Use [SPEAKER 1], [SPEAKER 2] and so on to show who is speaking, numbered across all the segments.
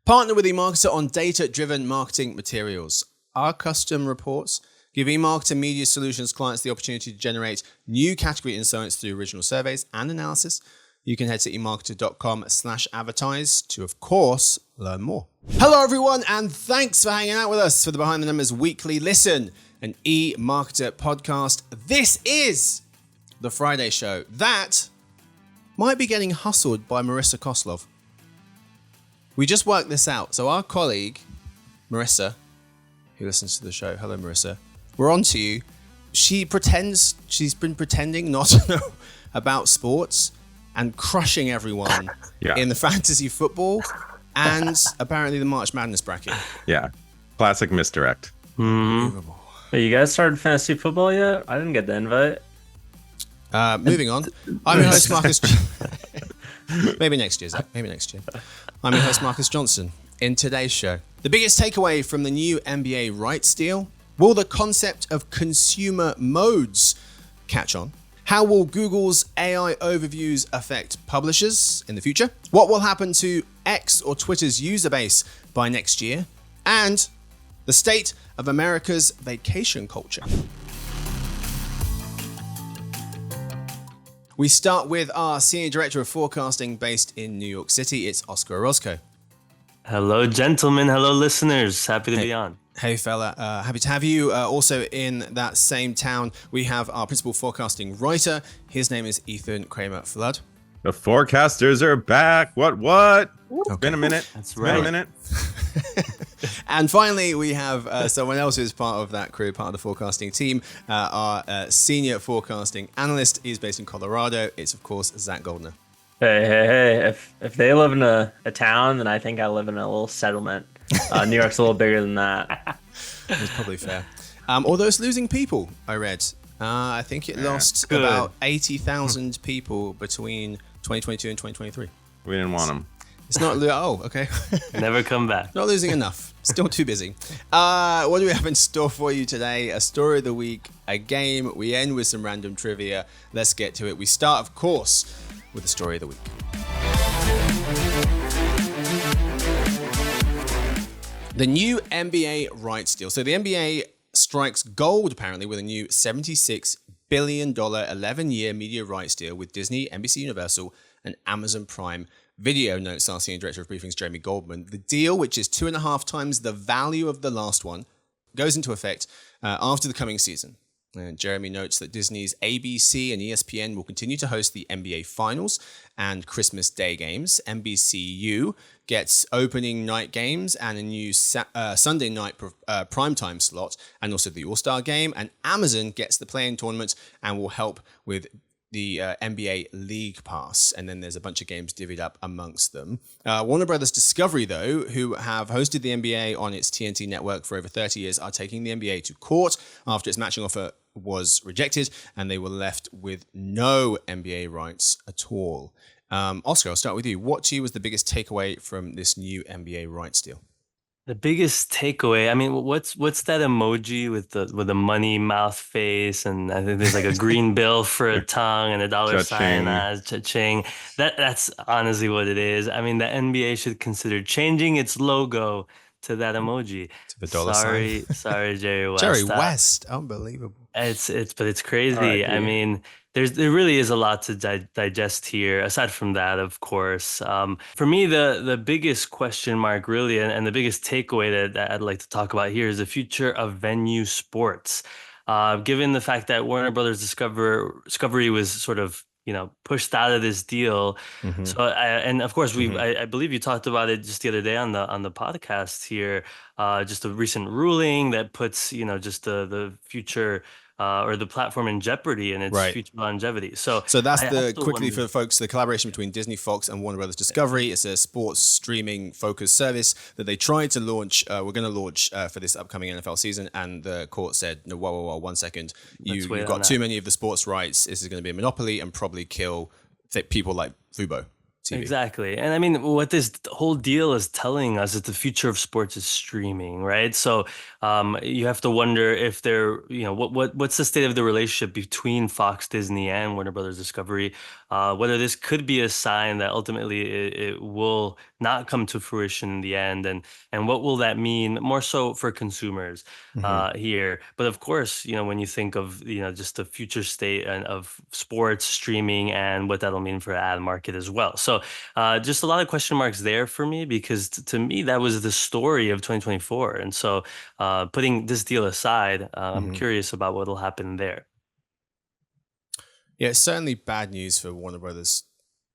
[SPEAKER 1] Partner with eMarketer on data-driven marketing materials. Our custom reports give eMarketer Media Solutions clients the opportunity to generate new category insights through original surveys and analysis. You can head to eMarketer.com/advertise to, of course, learn more. Hello, everyone, and thanks for hanging out with us for the Behind the Numbers Weekly Listen, an eMarketer podcast. This is the Friday show that might be getting hustled by Marissa Koslov. We just worked this out. So our colleague, Marissa, who listens to the show, hello, Marissa, we're on to you. She's been pretending not to know about sports and crushing everyone in the fantasy football and apparently the March Madness bracket.
[SPEAKER 2] Yeah, classic misdirect.
[SPEAKER 3] Mm-hmm. Hey, you guys started fantasy football yet? I didn't get the invite.
[SPEAKER 1] Moving on. I'm your host, Marcus. Maybe next year, Zach. Maybe next year. I'm your host, Marcus Johnson. In today's show, the biggest takeaway from the new NBA rights deal. Will the concept of consumer modes catch on? How will Google's AI overviews affect publishers in the future? What will happen to X or Twitter's user base by next year? And the state of America's vacation culture. We start with our Senior Director of Forecasting based in New York City. It's Oscar Orozco.
[SPEAKER 3] Hello, gentlemen. Hello, listeners. Happy to be on.
[SPEAKER 1] Hey, fella. Happy to have you. Also in that same town, we have our principal forecasting writer. His name is Ethan Cramer-Flood.
[SPEAKER 2] The forecasters are back. What? Okay. Been a minute.
[SPEAKER 3] That's right.
[SPEAKER 2] Been a minute.
[SPEAKER 1] And finally, we have someone else who's part of that crew, part of the forecasting team. Our senior forecasting analyst is based in Colorado. It's, of course, Zach Goldner.
[SPEAKER 3] Hey. If they live in a town, then I think I live in a little settlement. New York's a little bigger than that.
[SPEAKER 1] That's probably fair. Although it's losing people, I read. I think it lost about 80,000 people between 2022 and 2023.
[SPEAKER 2] We didn't want them.
[SPEAKER 1] It's not, okay.
[SPEAKER 3] Never come back.
[SPEAKER 1] Not losing enough. Still too busy. What do we have in store for you today? A story of the week, a game. We end with some random trivia. Let's get to it. We start, of course, with the story of the week. The new NBA rights deal. So the NBA strikes gold, apparently, with a new $76 billion 11-year media rights deal with Disney, NBC Universal, and Amazon Prime Video. Notes our Senior Director of Briefings, Jeremy Goldman. The deal, which is 2.5 times the value of the last one, goes into effect after the coming season. And Jeremy notes that Disney's ABC and ESPN will continue to host the NBA Finals and Christmas Day games. NBCU gets opening night games and a new Sunday night primetime slot, and also the All-Star Game. And Amazon gets the play-in tournament and will help with the NBA League Pass, and then there's a bunch of games divvied up amongst them. Warner Brothers Discovery, though, who have hosted the NBA on its TNT network for over 30 years, are taking the NBA to court after its matching offer was rejected, and they were left with no NBA rights at all. Oscar, I'll start with you. What to you was the biggest takeaway from this new NBA rights deal?
[SPEAKER 3] The biggest takeaway, I mean, what's that emoji with the money mouth face, and I think there's like a green bill for a tongue and a dollar sign as cha-ching. That's honestly what it is. I mean, the NBA should consider changing its logo to that emoji.
[SPEAKER 1] To the dollar sign.
[SPEAKER 3] Sorry, Jerry West.
[SPEAKER 1] Jerry West, unbelievable.
[SPEAKER 3] It's crazy. I mean, there really is a lot to digest here. Aside from that, of course, for me, the biggest question mark, really, and the biggest takeaway that I'd like to talk about here is the future of venue sports. Given the fact that Warner Brothers Discovery was sort of pushed out of this deal. Mm-hmm. So, and of course, I believe you talked about it just the other day on the podcast here. Just a recent ruling that puts just the future. Or the platform in jeopardy and its future longevity. So
[SPEAKER 1] that's for folks, the collaboration between Disney, Fox, and Warner Brothers Discovery. It's a sports streaming focused service that they tried to launch. We're going to launch for this upcoming NFL season, and the court said, "No, whoa, 1 second. You've got too many of the sports rights. This is going to be a monopoly and probably kill people like Fubo." TV.
[SPEAKER 3] Exactly. And I mean, what this whole deal is telling us is the future of sports is streaming, right? So you have to wonder if what's the state of the relationship between Fox, Disney, and Warner Brothers Discovery, whether this could be a sign that ultimately it will not come to fruition in the end, and what will that mean more so for consumers here? But of course, when you think of just the future state and of sports streaming and what that'll mean for the ad market as well. So just a lot of question marks there for me, because to me that was the story of 2024. And so putting this deal aside, I'm curious about what will happen there.
[SPEAKER 1] Yeah, it's certainly bad news for Warner Brothers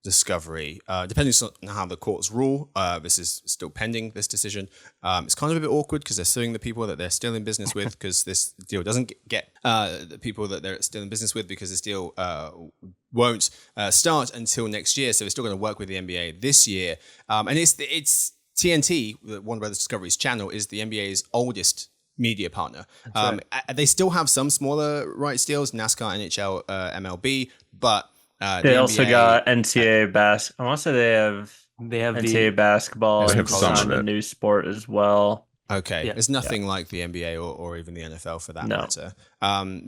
[SPEAKER 1] Discovery. Depending on how the courts rule, this is still pending, this decision. It's kind of a bit awkward because they're suing the people that they're still in business with, because this deal doesn't get the people that they're still in business with, because this deal won't start until next year. So we're still going to work with the NBA this year. And it's TNT, Warner Brothers Discovery's channel, is the NBA's oldest media partner. Right. They still have some smaller rights deals, NASCAR, NHL, MLB, but
[SPEAKER 4] they also got NCAA basketball. I want to say they have NCAA basketball.
[SPEAKER 2] They have some of
[SPEAKER 4] the new sport as well.
[SPEAKER 1] Okay, yeah. There's nothing like the NBA or even the NFL for that matter.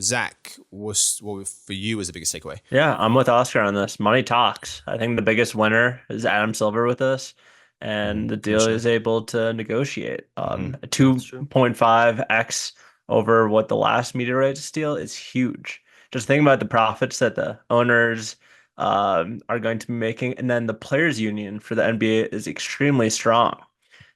[SPEAKER 1] Zach, what for you was the biggest takeaway?
[SPEAKER 4] Yeah, I'm with Oscar on this. Money talks. I think the biggest winner is Adam Silver with this. And the deal is able to negotiate. A 2.5x over what the last media rights deal is huge. Just think about the profits that the owners are going to be making. And then the players union for the NBA is extremely strong.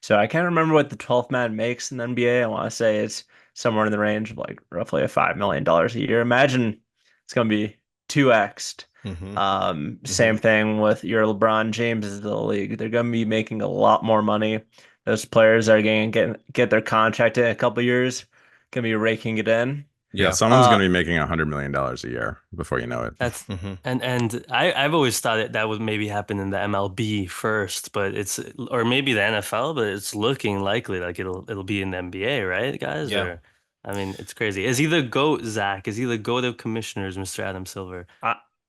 [SPEAKER 4] So I can't remember what the 12th man makes in the NBA. I want to say it's somewhere in the range of like roughly $5 million a year. Imagine it's going to be 2x'd. Same thing with your LeBron James of the league. They're going to be making a lot more money. Those players are going to get their contract in a couple of years, going to be raking it in.
[SPEAKER 2] Yeah, someone's going to be making $100 million a year before you know it.
[SPEAKER 3] That's and I've always thought that would maybe happen in the MLB first, but or maybe the NFL, but it's looking likely like it'll be in the NBA, right, guys?
[SPEAKER 1] Yeah.
[SPEAKER 3] Or, I mean, it's crazy. Is he the GOAT, Zach? Is he the GOAT of commissioners, Mr. Adam Silver?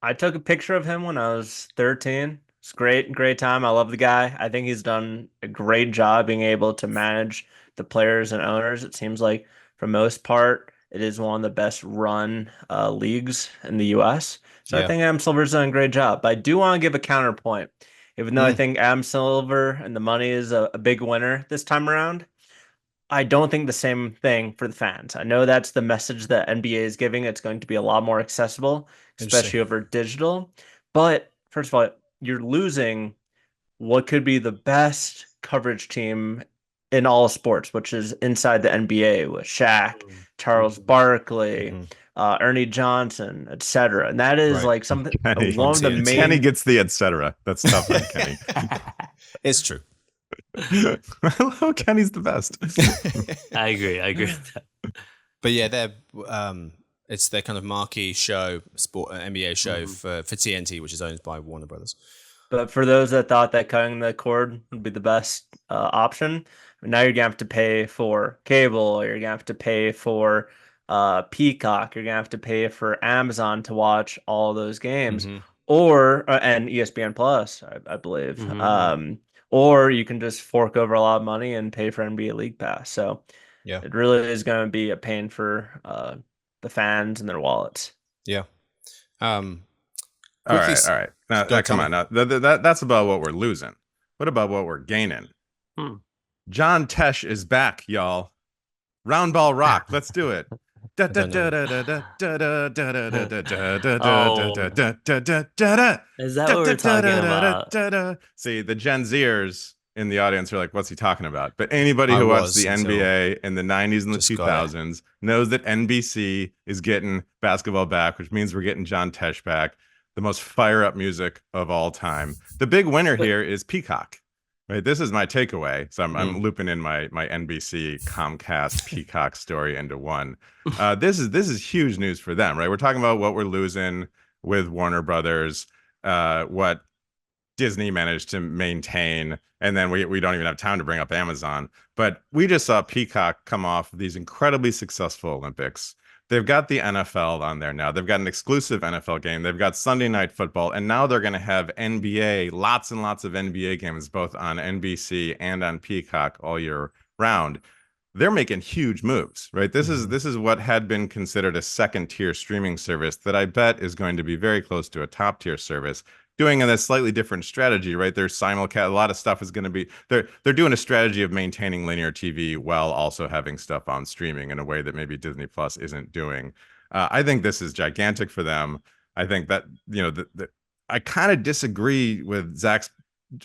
[SPEAKER 4] I took a picture of him when I was 13. It's great time. I love the guy. I think he's done a great job being able to manage the players and owners. It seems like for most part, it is one of the best run leagues in the U.S. So I think Adam Silver's done a great job. But I do want to give a counterpoint. Even though I think Adam Silver and the money is a big winner this time around, I don't think the same thing for the fans. I know that's the message that NBA is giving. It's going to be a lot more accessible, especially over digital. But first of all, you're losing what could be the best coverage team in all sports, which is inside the NBA with Shaq, Charles Barkley, Ernie Johnson, etc. And that is like something.
[SPEAKER 2] Kenny,
[SPEAKER 4] one of the main.
[SPEAKER 2] Kenny gets the etc. That's tough on Kenny.
[SPEAKER 1] It's true.
[SPEAKER 2] Hello, Kenny's the best.
[SPEAKER 3] I agree with that.
[SPEAKER 1] But yeah, it's their kind of marquee show, NBA show for TNT, which is owned by Warner Brothers.
[SPEAKER 4] But for those that thought that cutting the cord would be the best option, now you're gonna have to pay for cable, or you're gonna have to pay for Peacock, you're gonna have to pay for Amazon to watch all those games, or and ESPN Plus, I believe. Or you can just fork over a lot of money and pay for NBA League Pass. So it really is going to be a pain for the fans and their wallets.
[SPEAKER 1] Yeah.
[SPEAKER 2] All right. Now, come on. Now, that's about what we're losing. What about what we're gaining? John Tesh is back, y'all. Round ball rock. Let's do it.
[SPEAKER 3] Is that what we're talking about?
[SPEAKER 2] See, the Gen Zers in the audience are like, what's he talking about? But anybody who watched the NBA in the 90s and the 2000s knows that NBC is getting basketball back, which means we're getting John Tesh back, the most fire up music of all time. The big winner here is Peacock. Right, this is my takeaway. So I'm looping in my NBC Comcast Peacock story into one. This is huge news for them, right? We're talking about what we're losing with Warner Brothers, what Disney managed to maintain, and then we don't even have time to bring up Amazon. But we just saw Peacock come off these incredibly successful Olympics. They've got the NFL on there now. They've got an exclusive NFL game. They've got Sunday Night Football. And now they're going to have NBA, lots and lots of NBA games, both on NBC and on Peacock all year round. They're making huge moves, right? This is what had been considered a second-tier streaming service that I bet is going to be very close to a top-tier service. doing a slightly different strategy, right? There's simulcast. A lot of stuff is going to be they're doing a strategy of maintaining linear TV while also having stuff on streaming in a way that maybe Disney Plus isn't doing. I think this is gigantic for them. I think that I kind of disagree with Zach's.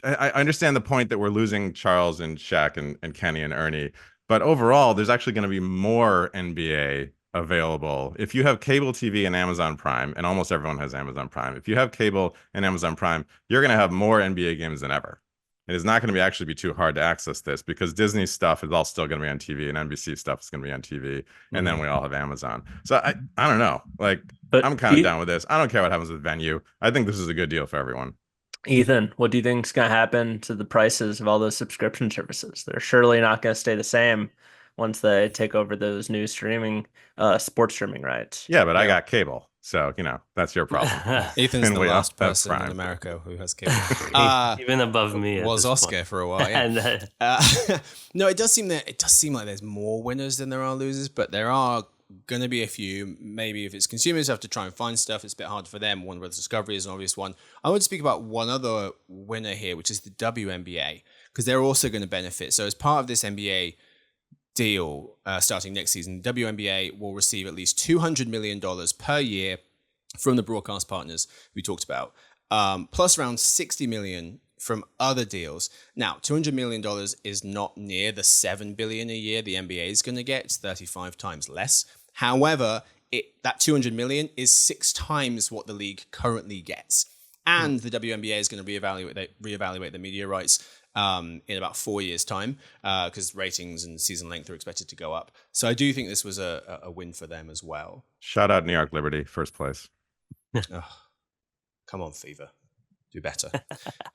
[SPEAKER 2] I understand the point that we're losing Charles and Shaq and Kenny and Ernie, but overall, there's actually going to be more NBA available. If you have cable TV and Amazon Prime, and almost everyone has Amazon Prime, if you have cable and Amazon Prime, you're going to have more NBA games than ever. It is not going to actually be too hard to access this because Disney stuff is all still going to be on TV and NBC stuff is going to be on TV. And then we all have Amazon. So I don't know. Like, but I'm kind of down with this. I don't care what happens with Venue. I think this is a good deal for everyone.
[SPEAKER 4] Ethan, what do you think is going to happen to the prices of all those subscription services? They're surely not going to stay the same once they take over those new sports streaming rights.
[SPEAKER 2] Yeah, but I got cable. So, that's your problem.
[SPEAKER 1] Ethan's the last person in America who has cable.
[SPEAKER 3] Even above me.
[SPEAKER 1] Was Oscar point. For a while. Yeah. No, it does seem like there's more winners than there are losers, but there are going to be a few. Maybe if it's consumers have to try and find stuff, it's a bit hard for them. Warner Brothers Discovery is an obvious one. I want to speak about one other winner here, which is the WNBA, because they're also going to benefit. So as part of this NBA deal starting next season, the WNBA will receive at least $200 million per year from the broadcast partners we talked about, plus around $60 million from other deals. Now, $200 million is not near the $7 billion a year the NBA is going to get. It's 35 times less. However, that $200 million is 6 times what the league currently gets. And the WNBA is going to reevaluate the media rights in about 4 years' time, because ratings and season length are expected to go up. So I do think this was a win for them as well.
[SPEAKER 2] Shout out New York Liberty, first place.
[SPEAKER 1] Come on, Fever. Do better.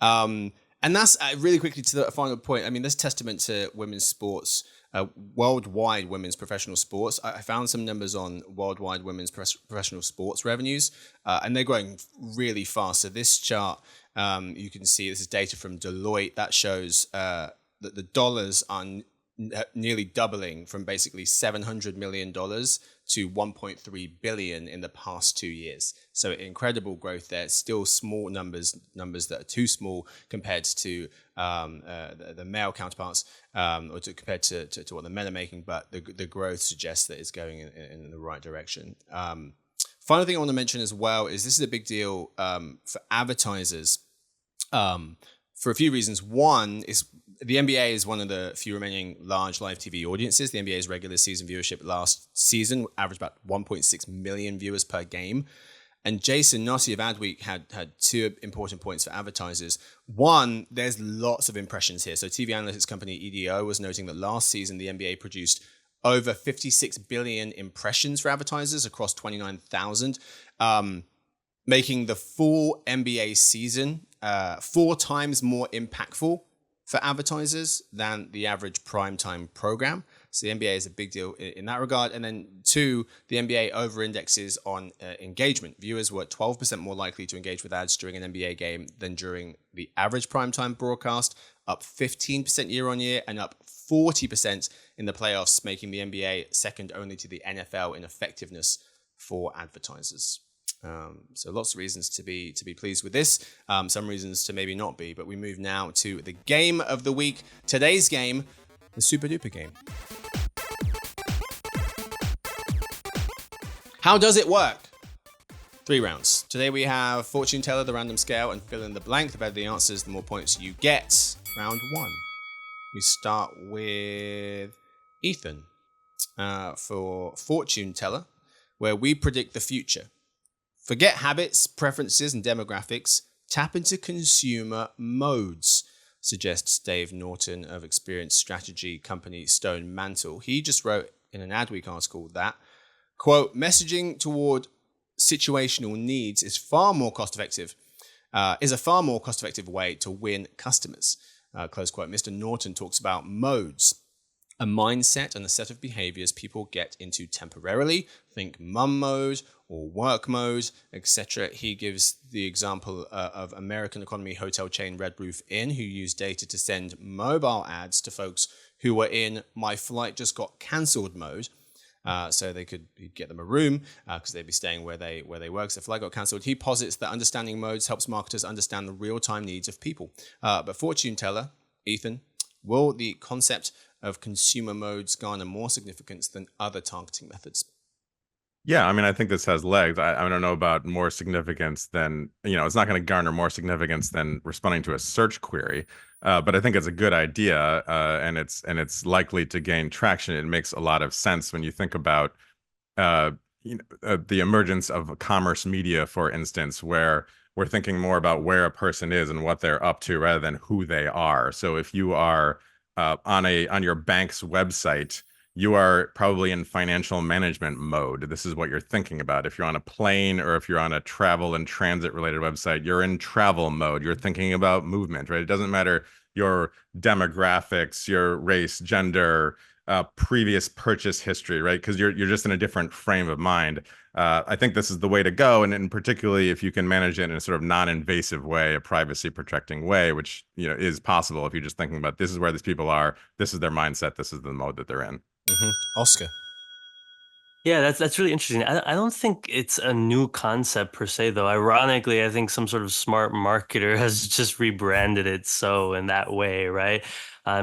[SPEAKER 1] And that's really quickly to the final point. I mean, this testament to women's sports, worldwide women's professional sports. I found some numbers on worldwide women's professional sports revenues, and they're growing really fast. So this chart, you can see, this is data from Deloitte that shows that the dollars are nearly doubling from basically $700 million to $1.3 billion in the past 2 years. So incredible growth there. Still small numbers that are too small compared to the male counterparts, or compared to what the men are making. But the growth suggests that it's going in the right direction. Final thing I want to mention as well is this is a big deal for advertisers for a few reasons. One is the NBA is one of the few remaining large live TV audiences. The NBA's regular season viewership last season averaged about 1.6 million viewers per game. And Jason Nossi of Adweek had 2 important points for advertisers. One, there's lots of impressions here. So TV analytics company EDO was noting that last season, the NBA produced over 56 billion impressions for advertisers across 29,000, making the full NBA season 4 times more impactful for advertisers than the average primetime program. So the NBA is a big deal in that regard. And then 2, the NBA over-indexes on engagement. Viewers were 12% more likely to engage with ads during an NBA game than during the average primetime broadcast, up 15% year on year and up 40% in the playoffs, making the NBA second only to the NFL in effectiveness for advertisers. So lots of reasons to be pleased with this. Some reasons to maybe not be. But we move now to the game of the week. Today's game, the Super Duper game. How does it work? 3 rounds. Today we have Fortune Teller, the random scale, and fill in the blank. The better the answers, the more points you get. Round 1. We start with Ethan for Fortune Teller, where we predict the future. Forget habits, preferences, and demographics. Tap into consumer modes, suggests Dave Norton of experience strategy company Stone Mantle. He just wrote in an Adweek article that, quote, messaging toward situational needs is a far more cost-effective way to win customers. Close quote. Mr. Norton talks about modes, a mindset and a set of behaviors people get into temporarily. Think mum mode or work mode, etc. He gives the example of American economy hotel chain Red Roof Inn, who used data to send mobile ads to folks who were in my flight just got cancelled mode. So he'd get them a room because they'd be staying where they work. So the flight got cancelled. He posits that understanding modes helps marketers understand the real-time needs of people. But fortune teller, Ethan, will the concept of consumer modes garner more significance than other targeting methods?
[SPEAKER 2] Yeah, I mean, I think this has legs. I don't know about more significance than, it's not going to garner more significance than responding to a search query. But I think it's a good idea, and it's likely to gain traction. It makes a lot of sense when you think about the emergence of commerce media, for instance, where we're thinking more about where a person is and what they're up to rather than who they are. So if you are on your bank's website, you are probably in financial management mode. This is what you're thinking about. If you're on a plane or if you're on a travel and transit related website, you're in travel mode. You're thinking about movement, right? It doesn't matter your demographics, your race, gender, previous purchase history, right? Because you're just in a different frame of mind. I think this is the way to go, and particularly if you can manage it in a sort of non-invasive way, a privacy protecting way, which is possible if you're just thinking about this is where these people are, this is their mindset, this is the mode that they're in.
[SPEAKER 1] Oscar.
[SPEAKER 3] Yeah, that's really interesting. I don't think it's a new concept per se, though. Ironically, I think some sort of smart marketer has just rebranded it so in that way, right?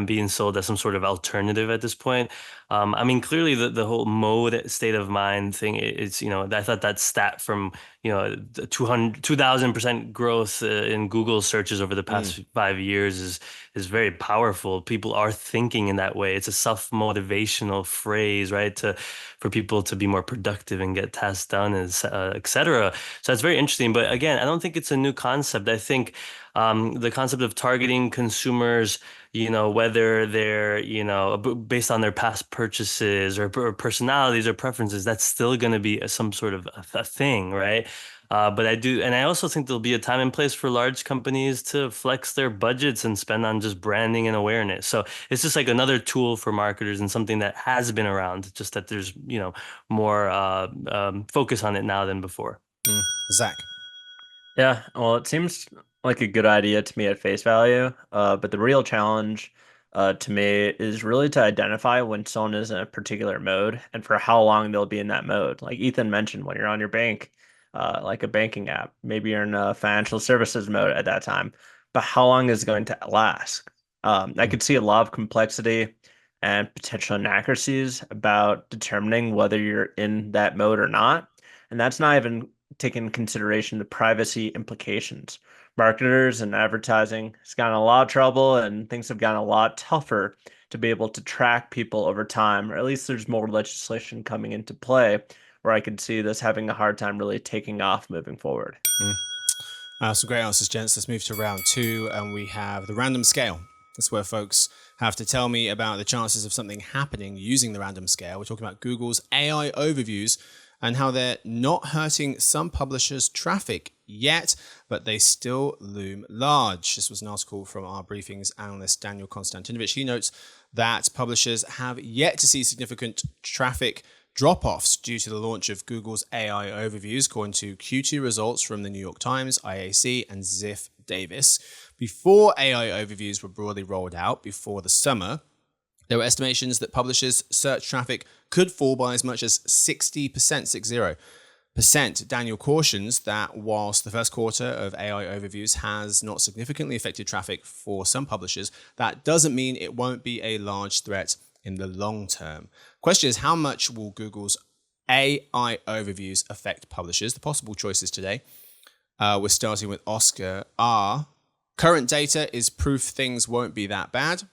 [SPEAKER 3] Being sold as some sort of alternative at this point. I mean, clearly the whole mode state of mind thing, it's, I thought that stat from, the 2,000% growth in Google searches over the past 5 years is very powerful. People are thinking in that way. It's a self-motivational phrase, right? For people to be more productive and get tasks done, et cetera. So that's very interesting. But again, I don't think it's a new concept. I think the concept of targeting consumers, whether they're, based on their past purchases or personalities or preferences, that's still going to be some sort of a thing, right? But I also think there'll be a time and place for large companies to flex their budgets and spend on just branding and awareness. So it's just like another tool for marketers and something that has been around, just that there's, more focus on it now than before.
[SPEAKER 1] Zach.
[SPEAKER 4] Yeah, well, it seems like a good idea to me at face value, but the real challenge to me is really to identify when someone is in a particular mode and for how long they'll be in that mode. Like Ethan mentioned, when you're on your bank, like a banking app, maybe you're in a financial services mode at that time, but how long is it going to last? I could see a lot of complexity and potential inaccuracies about determining whether you're in that mode or not. And that's not even take into consideration the privacy implications. Marketers and advertising has gotten a lot of trouble and things have gotten a lot tougher to be able to track people over time, or at least there's more legislation coming into play where I could see this having a hard time really taking off moving forward.
[SPEAKER 1] Some great answers, gents. Let's move to round two, and we have the random scale. That's where folks have to tell me about the chances of something happening using the random scale. We're talking about Google's AI overviews and how they're not hurting some publishers' traffic yet, but they still loom large. This was an article from our briefings analyst, Daniel Konstantinovich. He notes that publishers have yet to see significant traffic drop-offs due to the launch of Google's AI overviews, according to Q2 results from the New York Times, IAC, and Ziff Davis. Before AI overviews were broadly rolled out before the summer, there were estimations that publishers' search traffic could fall by as much as 60%. Daniel cautions that whilst the first quarter of AI overviews has not significantly affected traffic for some publishers, that doesn't mean it won't be a large threat in the long term. Question is, how much will Google's AI overviews affect publishers? The possible choices today, we're starting with Oscar, are current data is proof things won't be that bad,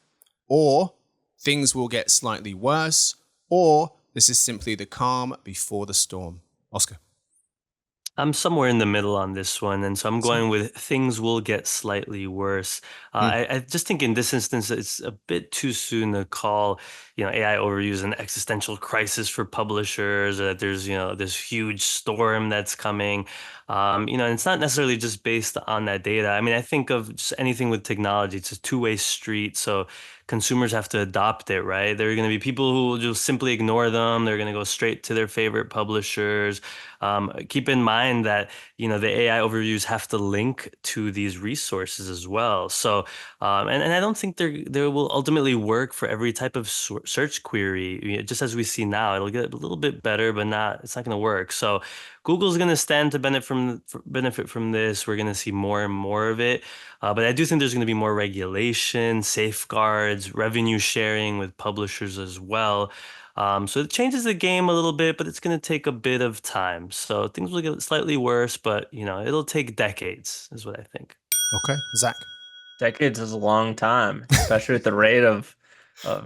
[SPEAKER 1] or things will get slightly worse, or this is simply the calm before the storm. Oscar.
[SPEAKER 3] I'm somewhere in the middle on this one, and so I'm going with things will get slightly worse. I just think in this instance, it's a bit too soon to call, AI overviews an existential crisis for publishers. That there's, this huge storm that's coming. And it's not necessarily just based on that data. I mean, I think of just anything with technology; it's a two-way street. So consumers have to adopt it, right? There are going to be people who will just simply ignore them. They're going to go straight to their favorite publishers. Keep in mind that, the AI overviews have to link to these resources as well. So, and I don't think they will ultimately work for every type of search query. Just as we see now, it'll get a little bit better, but it's not going to work. So Google's going to stand to benefit from this. We're going to see more and more of it. But I do think there's going to be more regulation, safeguards, revenue sharing with publishers as well. So it changes the game a little bit, but it's going to take a bit of time. So things will get slightly worse, but it'll take decades, is what I think.
[SPEAKER 1] Okay, Zach.
[SPEAKER 4] Decades is a long time, especially at the rate of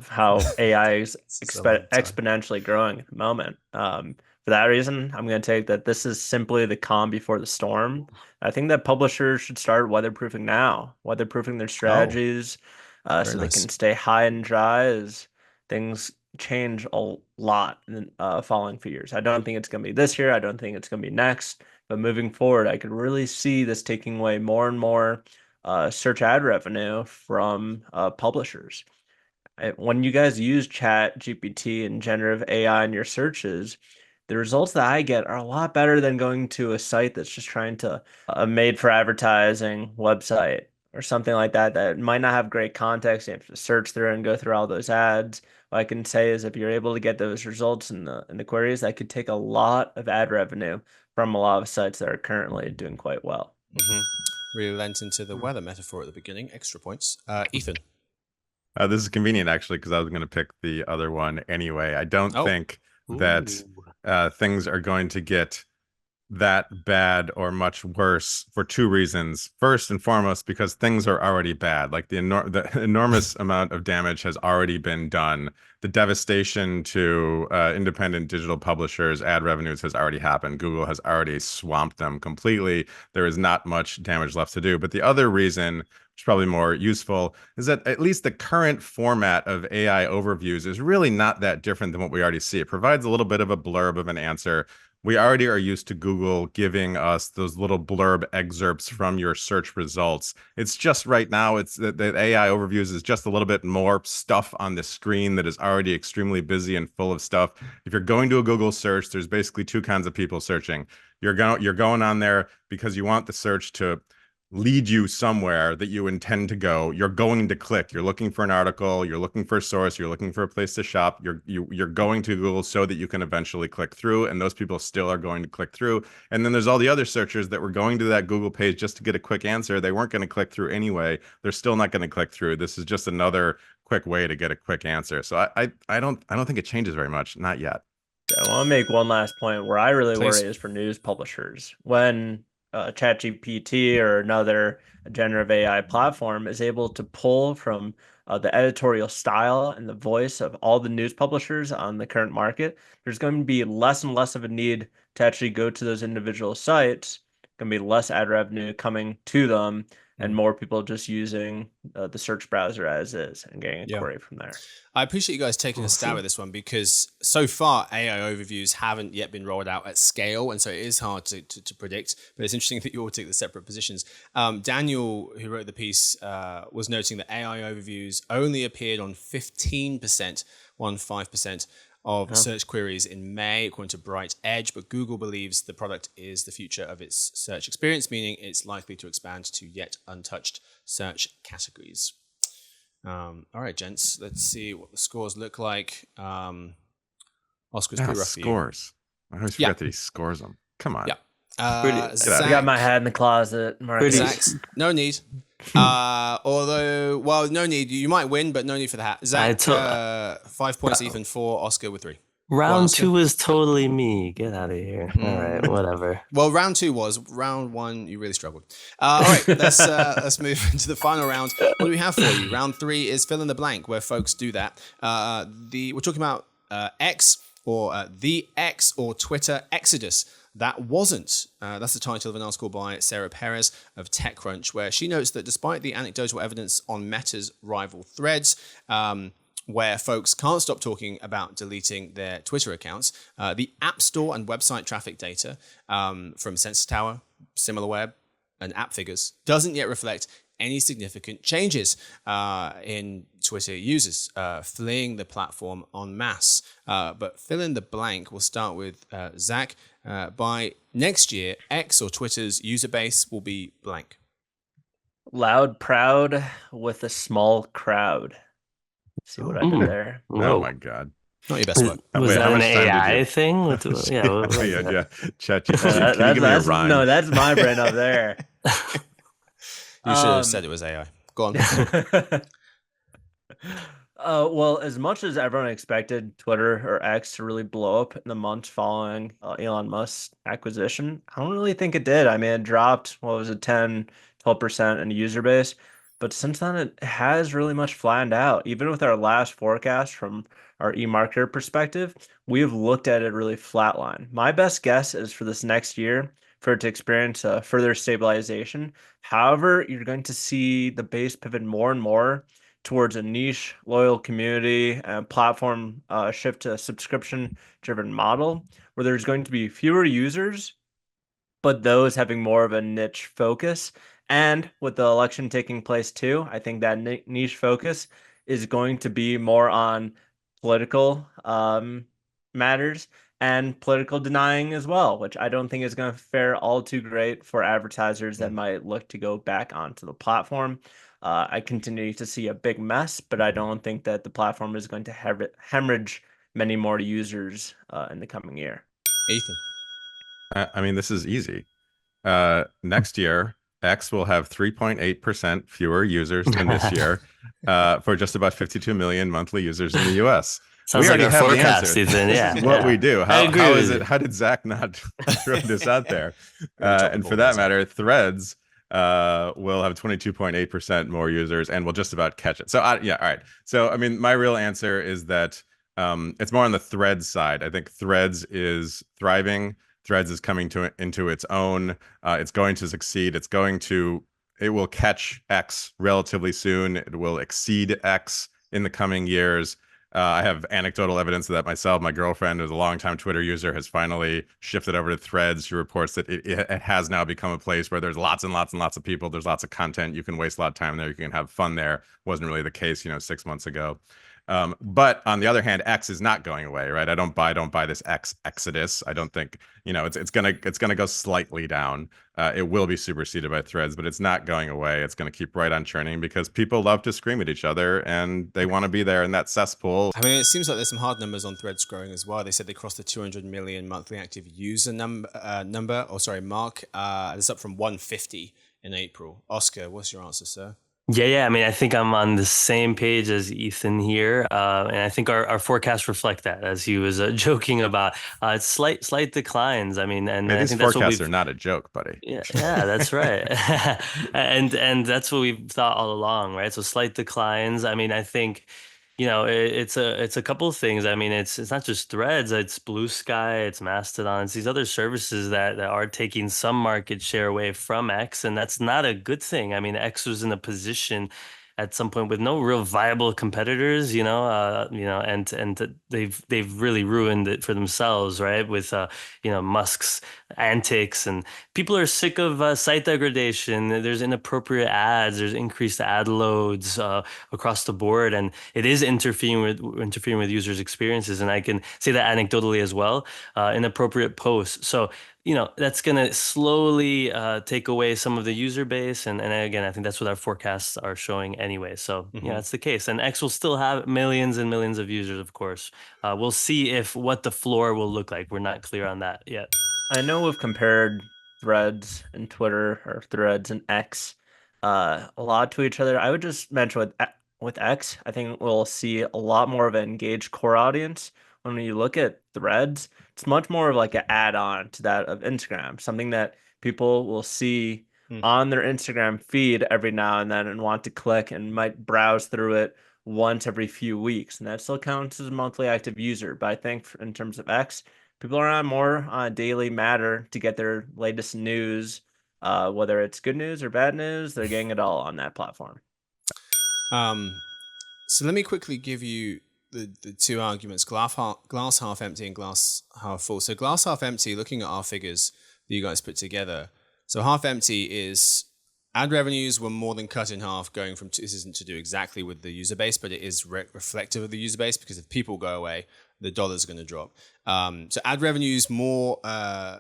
[SPEAKER 4] how AI is exponentially growing at the moment. For that reason, I'm going to take that this is simply the calm before the storm. I think that publishers should start weatherproofing now, weatherproofing their strategies, so they can stay high and dry as things change a lot in following few years. I don't think it's going to be this year. I don't think it's going to be next. But moving forward, I could really see this taking away more and more search ad revenue from publishers. When you guys use Chat GPT and generative AI in your searches, the results that I get are a lot better than going to a site that's just trying to a made for advertising website or something like that might not have great context. You have to search through and go through all those ads. What I can say is if you're able to get those results in the queries, that could take a lot of ad revenue from a lot of sites that are currently doing quite well.
[SPEAKER 1] Mm-hmm. Really lent into the weather metaphor at the beginning. Extra points. Ethan.
[SPEAKER 2] This is convenient, actually, because I was going to pick the other one anyway. I don't think that things are going to get that bad or much worse for two reasons. First and foremost, because things are already bad. Like the enormous amount of damage has already been done. The devastation to independent digital publishers' ad revenues has already happened. Google has already swamped them completely. There is not much damage left to do. But the other reason, which is probably more useful, is that at least the current format of AI overviews is really not that different than what we already see. It provides a little bit of a blurb of an answer. We already are used to Google giving us those little blurb excerpts from your search results. It's just right now, it's that AI overviews is just a little bit more stuff on the screen that is already extremely busy and full of stuff. If you're going to a Google search, there's basically two kinds of people searching. You're going on there because you want the search to lead you somewhere that you intend to go. You're going to click. You're looking for an article. You're looking for a source. You're looking for a place to shop. You're going to Google so that you can eventually click through, and those people still are going to click through. And then there's all the other searchers that were going to that Google page just to get a quick answer. They weren't going to click through anyway. They're still not going to click through. This is just another quick way to get a quick answer. So I don't think it changes very much. Not yet.
[SPEAKER 4] I want to make one last point where I really worry is for news publishers. When ChatGPT or another generative AI platform is able to pull from the editorial style and the voice of all the news publishers on the current market, there's going to be less and less of a need to actually go to those individual sites. Going to be less ad revenue coming to them and more people just using the search browser as is and getting a query from there.
[SPEAKER 1] I appreciate you guys taking a stab at this one because so far AI overviews haven't yet been rolled out at scale, and so it is hard to predict. But it's interesting that you all take the separate positions. Daniel, who wrote the piece, was noting that AI overviews only appeared on 15%, 15% of search queries in May, according to Bright Edge, but Google believes the product is the future of its search experience, meaning it's likely to expand to yet untouched search categories. All right, gents, let's see what the scores look like. Oscar's pretty rough for you.
[SPEAKER 2] Scores. I always forget that he scores them. Come on.
[SPEAKER 1] Yeah.
[SPEAKER 4] I got my hat in the closet.
[SPEAKER 1] Zach's, no need. Although, well, no need. You might win, but no need for the hat. Zach, 5 points. Ethan 4. Oscar with 3.
[SPEAKER 3] Round 2 was totally me. Get out of here. All right, whatever.
[SPEAKER 1] Well, round 2 was. Round 1, you really struggled. All right, let's move into the final round. What do we have for you? Round 3 is fill in the blank, where folks do that. We're talking about X or the X or Twitter Exodus. That wasn't. That's the title of an article by Sarah Perez of TechCrunch, where she notes that despite the anecdotal evidence on Meta's rival Threads, where folks can't stop talking about deleting their Twitter accounts, the App Store and website traffic data from Sensor Tower, SimilarWeb, and App Figures doesn't yet reflect any significant changes in Twitter users, fleeing the platform en masse. But fill in the blank. We'll start with Zach. By next year, X or Twitter's user base will be blank.
[SPEAKER 4] Loud, proud, with a small crowd. See what I did there?
[SPEAKER 2] Oh my God.
[SPEAKER 1] Not your best work.
[SPEAKER 3] Was that an AI thing?
[SPEAKER 2] Yeah, ChatGPT. Can you give me a rhyme?
[SPEAKER 4] No, that's my brain up there.
[SPEAKER 1] You should have said it was AI. Go on.
[SPEAKER 4] Well, as much as everyone expected Twitter or X to really blow up in the months following Elon Musk's acquisition, I don't really think it did. I mean, it dropped, 10, 12% in user base. But since then, it has really much flattened out. Even with our last forecast from our eMarketer perspective, we've looked at it really flatline. My best guess is for this next year for it to experience a further stabilization. However, you're going to see the base pivot more and more towards a niche, loyal community and platform shift to a subscription-driven model where there's going to be fewer users, but those having more of a niche focus. And with the election taking place too, I think that niche focus is going to be more on political matters and political denying as well, which I don't think is going to fare all too great for advertisers that might look to go back onto the platform. I continue to see a big mess, but I don't think that the platform is going to hemorrhage many more users in the coming year.
[SPEAKER 1] Ethan.
[SPEAKER 2] I mean, this is easy. Next year, X will have 3.8% fewer users than this year for just about 52 million monthly users in the US.
[SPEAKER 3] Sounds like a forecast, Ethan. Yeah.
[SPEAKER 2] This is what we do.
[SPEAKER 3] I agree
[SPEAKER 2] how
[SPEAKER 3] with
[SPEAKER 2] is
[SPEAKER 3] you.
[SPEAKER 2] it? How did Zach not throw this out there? And for that matter, Threads will have 22.8% more users and will just about catch it. So all right. So I mean, my real answer is that it's more on the Threads side. I think Threads is thriving. Threads is coming into its own. It's going to succeed. It will catch X relatively soon. It will exceed X in the coming years. I have anecdotal evidence of that myself. My girlfriend, who's a longtime Twitter user, has finally shifted over to Threads. She reports that it has now become a place where there's lots and lots and lots of people. There's lots of content. You can waste a lot of time there. You can have fun there. Wasn't really the case, 6 months ago. But on the other hand, X is not going away, right? I don't buy this X exodus. I don't think, it's gonna go slightly down. It will be superseded by Threads, but it's not going away. It's gonna keep right on churning because people love to scream at each other and they want to be there in that cesspool.
[SPEAKER 1] I mean, it seems like there's some hard numbers on Threads growing as well. They said they crossed the 200 million monthly active user mark. It's up from 150 in April. Oscar, what's your answer, sir?
[SPEAKER 3] Yeah. I mean, I think I'm on the same page as Ethan here, and I think our forecasts reflect that, as he was joking about. It's slight declines. I mean, and
[SPEAKER 2] these
[SPEAKER 3] I think
[SPEAKER 2] forecasts are not a joke, buddy.
[SPEAKER 3] Yeah, that's right. and that's what we've thought all along, right? So slight declines. I mean, I think, it's a couple of things. I mean, it's not just Threads, it's Blue Sky, it's Mastodon, it's these other services that are taking some market share away from X, and that's not a good thing. I mean, X was in a position at some point with no real viable competitors, and they've really ruined it for themselves, right? With Musk's antics, and people are sick of site degradation. There's inappropriate ads. There's increased ad loads across the board, and it is interfering with users' experiences. And I can say that anecdotally as well. Inappropriate posts. So that's going to slowly take away some of the user base. And again, I think that's what our forecasts are showing anyway. So yeah, that's the case. And X will still have millions and millions of users, of course. We'll see what the floor will look like. We're not clear on that yet.
[SPEAKER 4] I know we've compared Threads and Twitter, or Threads and X a lot to each other. I would just mention with X, I think we'll see a lot more of an engaged core audience. When you look at Threads, it's much more of like an add-on to that of Instagram, something that people will see on their Instagram feed every now and then and want to click and might browse through it once every few weeks. And that still counts as a monthly active user. But I think in terms of X, people are on more daily matter to get their latest news, whether it's good news or bad news, they're getting it all on that platform.
[SPEAKER 1] So let me quickly give you the two arguments, glass half empty and glass half full. So glass half empty, looking at our figures that you guys put together. So half empty is Ad revenues were more than cut in half, going from, this isn't to do exactly with the user base, but it is reflective of the user base, because if people go away, the dollar's going to drop. So ad revenues more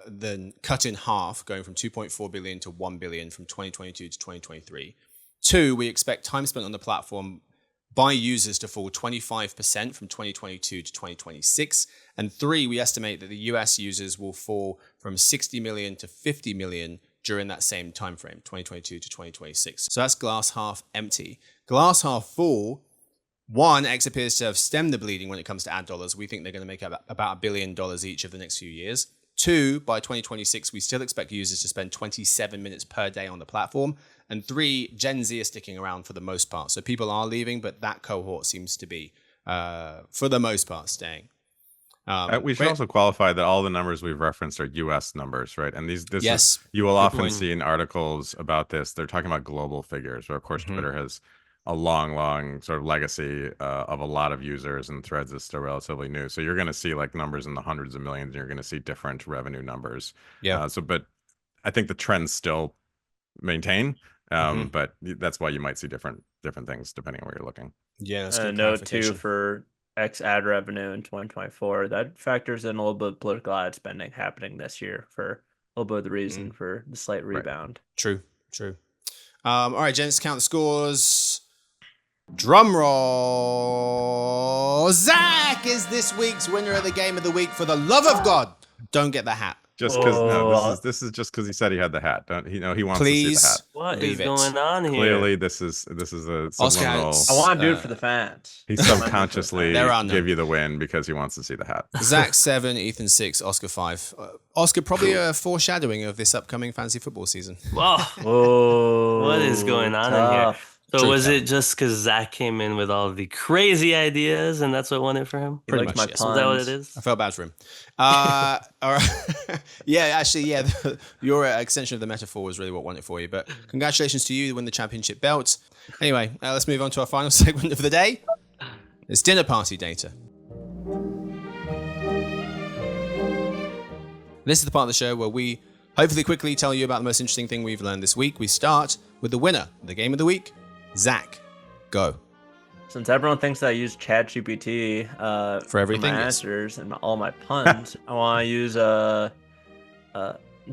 [SPEAKER 1] than cut in half, going from 2.4 billion to 1 billion from 2022 to 2023. 2, we expect time spent on the platform by users to fall 25% from 2022 to 2026. And 3, we estimate that the US users will fall from 60 million to 50 million during that same time frame, 2022 to 2026. So that's glass half empty. Glass half full, 1, X appears to have stemmed the bleeding when it comes to ad dollars. We think they're going to make about $1 billion each of the next few years. 2, by 2026, we still expect users to spend 27 minutes per day on the platform. And 3, Gen Z is sticking around for the most part. So people are leaving, but that cohort seems to be, for the most part, staying.
[SPEAKER 2] We should also qualify that all the numbers we've referenced are U.S. numbers, right? And
[SPEAKER 1] yes,
[SPEAKER 2] you will often see in articles about this, they're talking about global figures, where of course Twitter has a long sort of legacy of a lot of users, and Threads is still relatively new. So you're going to see like numbers in the hundreds of millions, and you're going to see different revenue numbers. Yeah. But I think the trends still maintain, but that's why you might see different things depending on where you're looking.
[SPEAKER 1] Yeah. That's good
[SPEAKER 4] note too for X ad revenue in 2024, that factors in a little bit of political ad spending happening this year for a little bit of the reason for the slight rebound.
[SPEAKER 1] Right. True. All right, gents, count the scores. Drum roll. Zach is this week's winner of the game of the week. For the love of God, don't get the hat.
[SPEAKER 2] Just because this is just because he said he had the hat. Don't he? He wants to see the hat.
[SPEAKER 3] What is going on here?
[SPEAKER 2] Clearly, this is a subliminal.
[SPEAKER 4] I want to do it for the fans.
[SPEAKER 2] He subconsciously give you the win because he wants to see the hat.
[SPEAKER 1] Zach 7, Ethan 6, Oscar 5. Oscar probably a foreshadowing of this upcoming fantasy football season.
[SPEAKER 3] Whoa! What is going on in here? So was it just because Zach came in with all the crazy ideas and that's what won it for him?
[SPEAKER 1] Pretty much,
[SPEAKER 3] yes. Is that what it is?
[SPEAKER 1] I felt bad for him. All right. Yeah, your extension of the metaphor was really what won it for you. But congratulations to you, you win the championship belt. Anyway, let's move on to our final segment of the day. It's dinner party data. This is the part of the show where we hopefully quickly tell you about the most interesting thing we've learned this week. We start with the winner of the game of the week. Zach, go.
[SPEAKER 4] Since everyone thinks that I use ChatGPT
[SPEAKER 1] for everything,
[SPEAKER 4] for my answers and all my puns, I want to use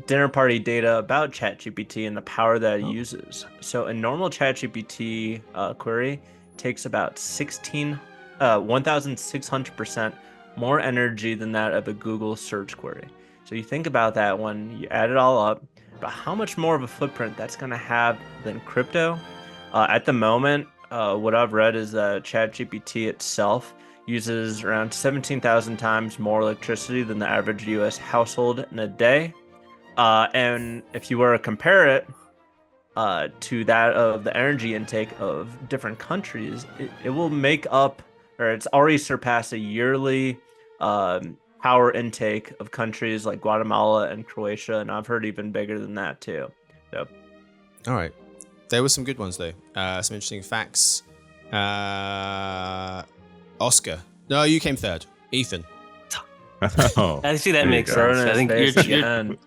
[SPEAKER 4] dinner party data about ChatGPT and the power that it uses. So a normal ChatGPT query takes about 1,600% more energy than that of a Google search query. So you think about that when you add it all up, about how much more of a footprint that's going to have than crypto. At the moment, what I've read is that ChatGPT itself uses around 17,000 times more electricity than the average US household in a day. And if you were to compare it to that of the energy intake of different countries, it will make up, or it's already surpassed a yearly power intake of countries like Guatemala and Croatia, and I've heard even bigger than that too. So,
[SPEAKER 1] all right, there were some good ones though. Some interesting facts. Oscar, no, you came third. Ethan.
[SPEAKER 3] Actually, that makes sense. I think you're that makes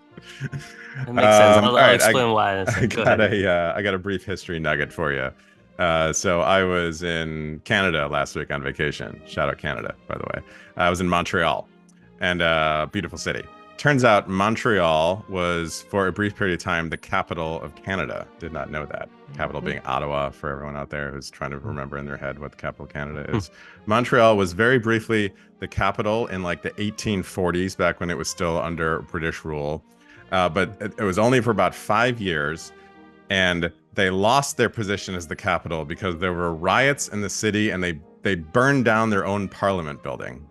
[SPEAKER 3] sense. I'll explain why.
[SPEAKER 2] I got a brief history nugget for you. So I was in Canada last week on vacation. Shout out Canada, by the way. I was in Montreal, and beautiful city. Turns out Montreal was, for a brief period of time, the capital of Canada. Did not know that. Capital being Ottawa, for everyone out there who's trying to remember in their head what the capital of Canada is. Montreal was very briefly the capital in like the 1840s, back when it was still under British rule. But it was only for about 5 years, and they lost their position as the capital because there were riots in the city, and they burned down their own parliament building.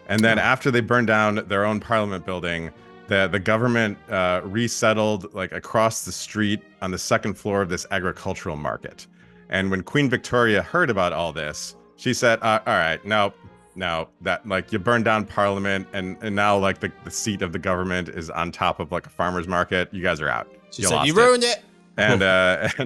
[SPEAKER 2] And then after they burned down their own parliament building, the government resettled like across the street on the second floor of this agricultural market. And when Queen Victoria heard about all this, she said, all right, now that like you burned down parliament and now like the seat of the government is on top of like a farmer's market, you guys are out.
[SPEAKER 1] She said, you ruined it.
[SPEAKER 2] And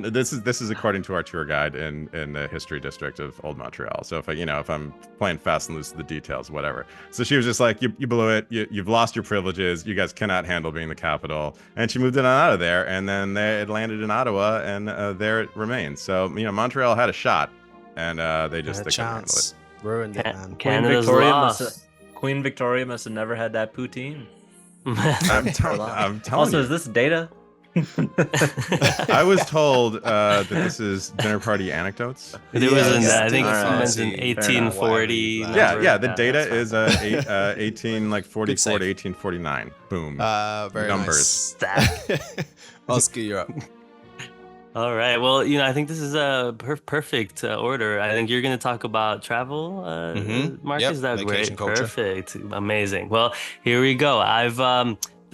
[SPEAKER 2] this is according to our tour guide in the history district of Old Montreal. So if I'm playing fast and loose with the details, whatever. So she was just like, you blew it. You've lost your privileges. You guys cannot handle being the capital. And she moved it on out of there. And then it landed in Ottawa, and there it remains. So Montreal had a shot, and they just couldn't handle it.
[SPEAKER 1] Ruined it, man.
[SPEAKER 4] Queen Victoria must have never had that poutine.
[SPEAKER 2] I'm telling
[SPEAKER 4] also,
[SPEAKER 2] you.
[SPEAKER 4] is this data?
[SPEAKER 2] I was told that this is dinner party anecdotes.
[SPEAKER 3] There was I think
[SPEAKER 4] All right.
[SPEAKER 3] it's in 1840.
[SPEAKER 2] Yeah. The data is 1844 to 1849. Boom.
[SPEAKER 1] Very
[SPEAKER 2] numbers.
[SPEAKER 1] Nice. Oscar, you're up.
[SPEAKER 3] All right. Well, I think this is a perfect order. I think you're going to talk about travel, Marcus.
[SPEAKER 1] Yep.
[SPEAKER 3] That's
[SPEAKER 1] Vacation
[SPEAKER 3] great.
[SPEAKER 1] culture.
[SPEAKER 3] Perfect. Amazing. Well, here we go. I've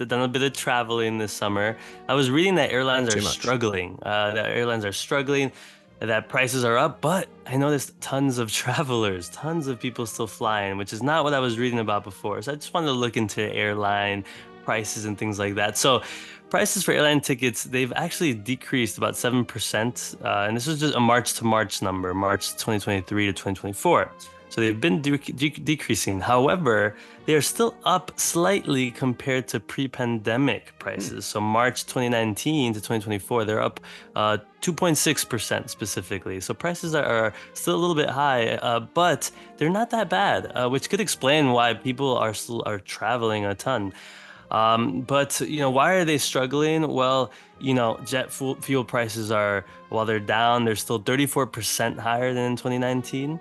[SPEAKER 3] done a bit of traveling this summer. I was reading that airlines are struggling. That prices are up, but I noticed tons of travelers, tons of people still flying, which is not what I was reading about before. So I just wanted to look into airline prices and things like that. So prices for airline tickets, they've actually decreased about 7%. And this is just a March to March number, March 2023 to 2024. So they've been decreasing. However, they are still up slightly compared to pre-pandemic prices. So March 2019 to 2024, they're up 2.6% specifically. So prices are still a little bit high, but they're not that bad, which could explain why people are traveling a ton. But why are they struggling? Well, jet fuel prices while they're down, they're still 34% higher than in 2019.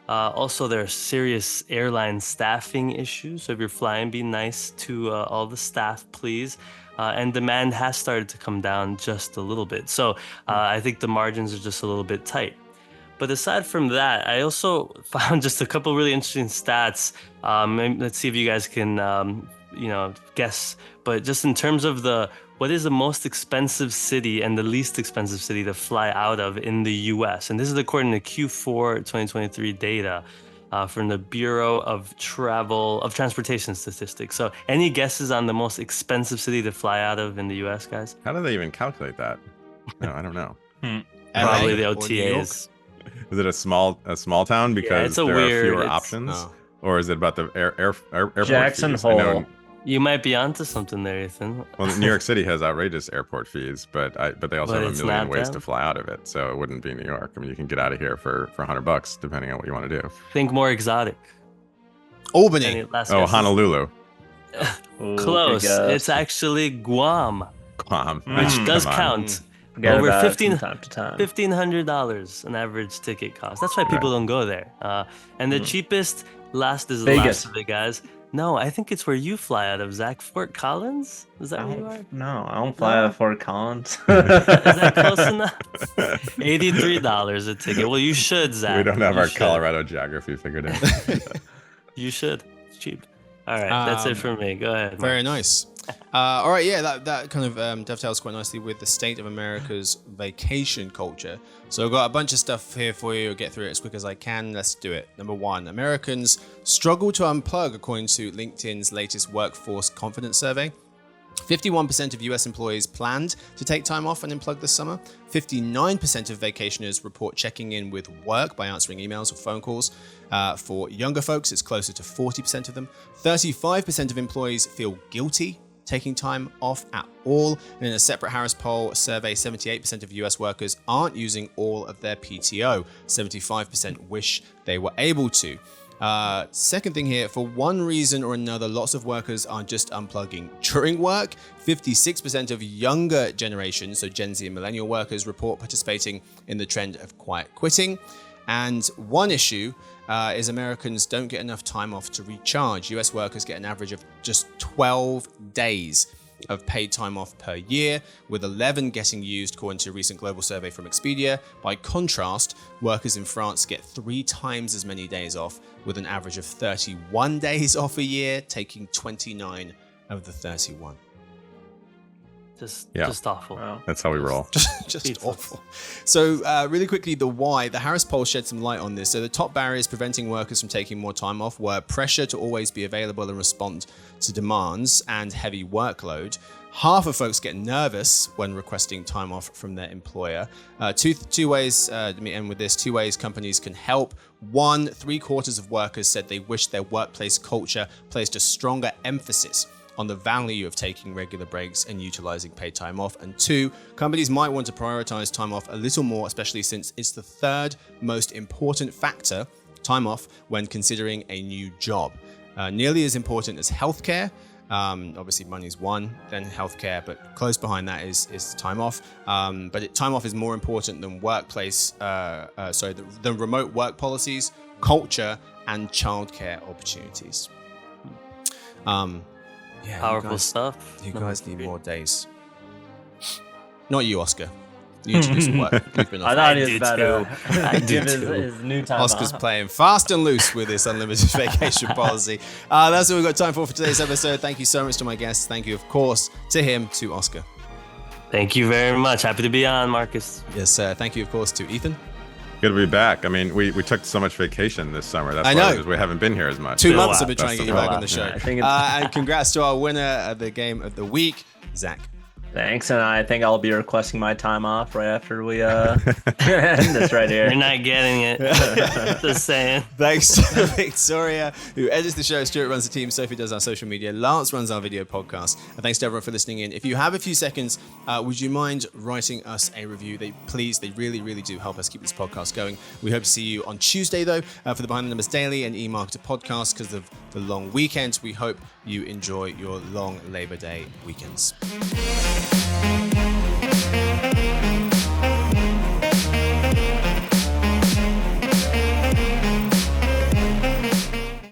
[SPEAKER 3] Also, there are serious airline staffing issues. So if you're flying, be nice to all the staff, please. And demand has started to come down just a little bit. So I think the margins are just a little bit tight. But aside from that, I also found just a couple really interesting stats. Let's see if you guys can, guess. But just in terms of what is the most expensive city and the least expensive city to fly out of in the U.S. And this is according to Q4 2023 data from the Bureau of Transportation Statistics. So any guesses on the most expensive city to fly out of in the U.S., guys?
[SPEAKER 2] How do they even calculate that? No, I don't know.
[SPEAKER 3] Probably the OTAs.
[SPEAKER 2] Is it a small town because there are fewer options?
[SPEAKER 1] Oh.
[SPEAKER 2] Or is it about the airport
[SPEAKER 4] Jackson
[SPEAKER 2] fees?
[SPEAKER 4] Hole.
[SPEAKER 3] You might be onto something there, Ethan.
[SPEAKER 2] Well, New York City has outrageous airport fees, but they also have a million ways to fly out of it. So it wouldn't be New York. I mean, you can get out of here for $100 depending on what you want to do.
[SPEAKER 3] Think more exotic.
[SPEAKER 1] Albany.
[SPEAKER 2] Honolulu.
[SPEAKER 3] Close. It's actually Guam. Which does count. Over $1,500 an average ticket cost. That's why people don't go there. And the cheapest, last is the last of it, guys. No, I think it's where you fly out of, Zach. Fort Collins? Is that where you are?
[SPEAKER 4] No, I don't fly out of Fort Collins.
[SPEAKER 3] Is that close enough? $83 a ticket. Well, you should, Zach.
[SPEAKER 2] We don't have our Colorado geography figured out.
[SPEAKER 3] You should. It's cheap. All right, that's it for me. Go ahead.
[SPEAKER 1] Very nice. All right, yeah, that kind of dovetails quite nicely with the state of America's vacation culture. So I've got a bunch of stuff here for you. I'll get through it as quick as I can. Let's do it. Number one, Americans struggle to unplug, according to LinkedIn's latest workforce confidence survey. 51% of US employees planned to take time off and unplug this summer. 59% of vacationers report checking in with work by answering emails or phone calls. For younger folks, it's closer to 40% of them. 35% of employees feel guilty taking time off at all. And in a separate Harris poll survey, 78% of US workers aren't using all of their PTO. 75% wish they were able to. Second thing here, for one reason or another, lots of workers are just unplugging during work. 56% of younger generations, so Gen Z and millennial workers, report participating in the trend of quiet quitting. And one issue is Americans don't get enough time off to recharge. US workers get an average of just 12 days of paid time off per year, with 11 getting used according to a recent global survey from Expedia. By contrast, workers in France get 3 times as many days off, with an average of 31 days off a year, taking 29 of the 31.
[SPEAKER 3] Just awful.
[SPEAKER 4] Wow.
[SPEAKER 2] That's how we roll.
[SPEAKER 1] Just awful. So really quickly, the why. The Harris poll shed some light on this. So the top barriers preventing workers from taking more time off were pressure to always be available and respond to demands and heavy workload. Half of folks get nervous when requesting time off from their employer. Two ways, let me end with this, 2 ways companies can help. 1, 3/4 of workers said they wish their workplace culture placed a stronger emphasis on the value of taking regular breaks and utilizing paid time off. And 2, companies might want to prioritize time off a little more, especially since it's the 3rd most important factor, time off, when considering a new job. Nearly as important as healthcare. Obviously, money's 1, then healthcare, but close behind that is time off. But time off is more important than than remote work policies, culture, and childcare opportunities.
[SPEAKER 3] Powerful stuff.
[SPEAKER 1] You guys need more days. Not you, Oscar. You introduced work. You've been off.
[SPEAKER 4] I thought he
[SPEAKER 3] do
[SPEAKER 4] was better.
[SPEAKER 3] too. I do
[SPEAKER 4] Give
[SPEAKER 3] too.
[SPEAKER 4] his new time
[SPEAKER 1] Oscar's
[SPEAKER 4] off.
[SPEAKER 1] playing fast and loose with this unlimited vacation policy. That's all we've got time for today's episode. Thank you so much to my guests. Thank you, of course, to him, to Oscar.
[SPEAKER 3] Thank you very much. Happy to be on, Marcus.
[SPEAKER 1] Yes, sir. Thank you, of course, to Ethan.
[SPEAKER 2] Good to be back. I mean, we took so much vacation this summer. That's
[SPEAKER 1] I
[SPEAKER 2] why
[SPEAKER 1] know.
[SPEAKER 2] because we haven't been here as much.
[SPEAKER 1] 2
[SPEAKER 3] Been a
[SPEAKER 1] months
[SPEAKER 3] while.
[SPEAKER 1] I've been trying to
[SPEAKER 2] That's
[SPEAKER 1] get you
[SPEAKER 2] the
[SPEAKER 1] back on
[SPEAKER 2] problem.
[SPEAKER 1] the show.
[SPEAKER 4] Yeah, I think it's-
[SPEAKER 1] And congrats to our winner of the game of the week, Zach.
[SPEAKER 4] Thanks, and I think I'll be requesting my time off right after we end this right here.
[SPEAKER 3] You're not getting it. Just saying.
[SPEAKER 1] Thanks to Victoria, who edits the show. Stuart runs the team. Sophie does our social media. Lance runs our video podcast. And thanks to everyone for listening in. If you have a few seconds, would you mind writing us a review? They really, really do help us keep this podcast going. We hope to see you on Tuesday, though, for the Behind the Numbers Daily and eMarketer podcast because of the long weekend. We hope you enjoy your long Labor Day weekends.